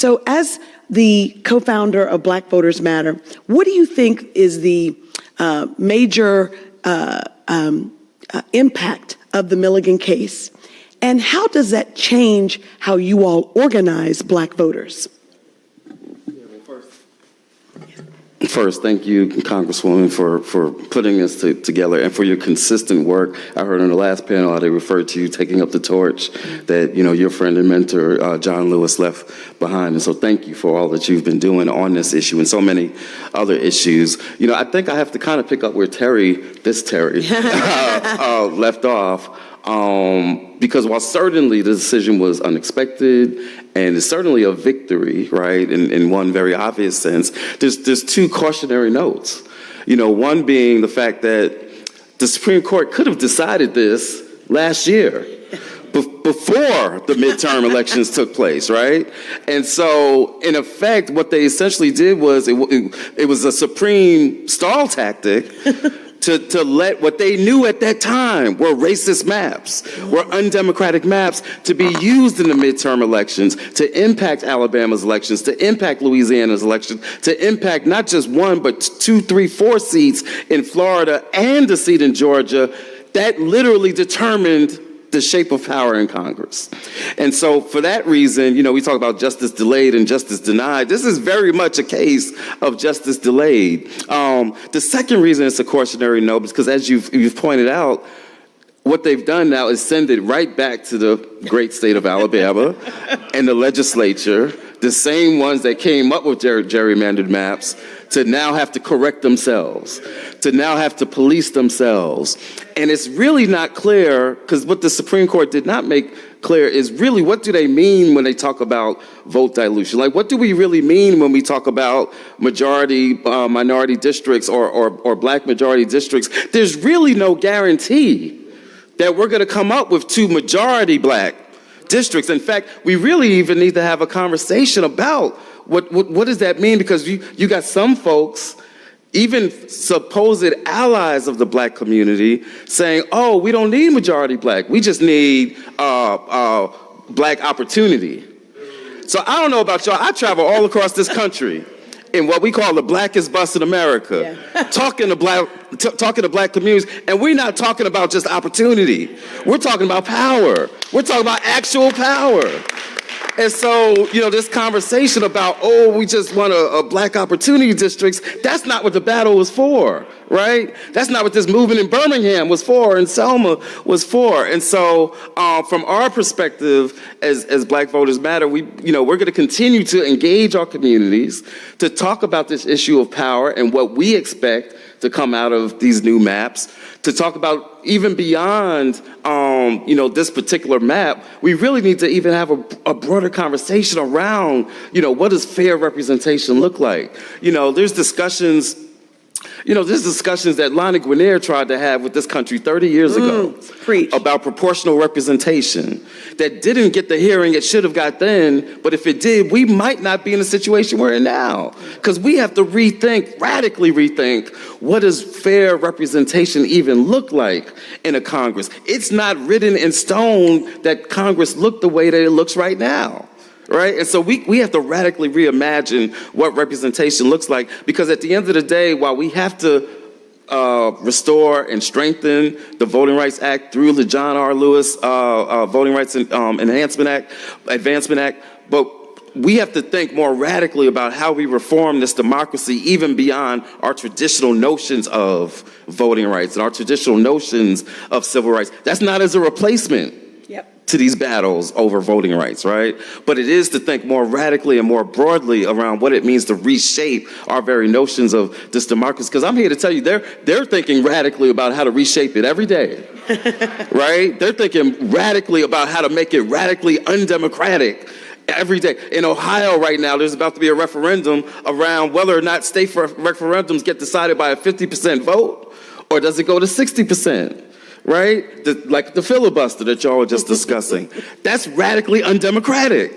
So as the co-founder of Black Voters Matter, what do you think is the major impact of the Milligan case? And how does that change how you all organize Black voters? First, thank you, Congresswoman, for putting this together and for your consistent work. I heard on the last panel how they referred to you taking up the torch that, your friend and mentor, John Lewis, left behind. And so thank you for all that you've been doing on this issue and so many other issues. I think I have to kind of pick up where Terry left off. Because while certainly the decision was unexpected and it's certainly a victory, right, in one very obvious sense, there's two cautionary notes. One being the fact that the Supreme Court could have decided this last year before the midterm elections took place, right? And so, in effect, what they essentially did was it was a supreme stall tactic to let what they knew at that time were racist maps, were undemocratic maps, to be used in the midterm elections to impact Alabama's elections, to impact Louisiana's elections, to impact not just one, but 2, 3, 4 seats in Florida and a seat in Georgia. That literally determined the shape of power in Congress. And so for that reason, we talk about justice delayed and justice denied. This is very much a case of justice delayed. The second reason it's a cautionary note is because, as you've pointed out, what they've done now is send it right back to the great state of Alabama and the legislature, the same ones that came up with gerrymandered maps, to now have to correct themselves, to now have to police themselves. And it's really not clear, because what the Supreme Court did not make clear is really what do they mean when they talk about vote dilution? Like, what do we really mean when we talk about minority districts or black majority districts? There's really no guarantee that we're going to come up with 2 majority black districts. In fact, we really even need to have a conversation about what does that mean? Because you got some folks, even supposed allies of the black community, saying, oh, we don't need majority black. We just need black opportunity. So I don't know about y'all. I travel all across this country in what we call the blackest bus in America, talking to black communities, and we're not talking about just opportunity. We're talking about power. We're talking about actual power. And so, this conversation about, we just want a black opportunity districts, that's not what the battle was for, right? That's not what this movement in Birmingham was for and Selma was for. And so, from our perspective as Black Voters Matter, we're going to continue to engage our communities to talk about this issue of power and what we expect to come out of these new maps, to talk about even beyond, this particular map. We really need to even have a broader conversation around, what does fair representation look like? There's discussions that Lonnie Guinier tried to have with this country 30 years ago about proportional representation that didn't get the hearing it should have got then, but if it did, we might not be in the situation we're in now, because we have to radically rethink, what does fair representation even look like in a Congress? It's not written in stone that Congress looked the way that it looks right now. Right? And so we have to radically reimagine what representation looks like, because at the end of the day, while we have to restore and strengthen the Voting Rights Act through the John R. Lewis Voting Rights Advancement Act, but we have to think more radically about how we reform this democracy even beyond our traditional notions of voting rights and our traditional notions of civil rights. That's not as a replacement to these battles over voting rights, right? But it is to think more radically and more broadly around what it means to reshape our very notions of this democracy. Because I'm here to tell you, they're thinking radically about how to reshape it every day, right? They're thinking radically about how to make it radically undemocratic every day. In Ohio right now, there's about to be a referendum around whether or not state referendums get decided by a 50% vote, or does it go to 60%? Right? Like the filibuster that y'all were just discussing. That's radically undemocratic.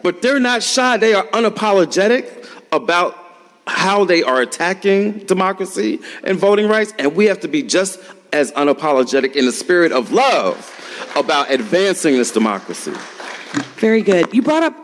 But they're not shy. They are unapologetic about how they are attacking democracy and voting rights. And we have to be just as unapologetic in the spirit of love about advancing this democracy. Very good. You brought up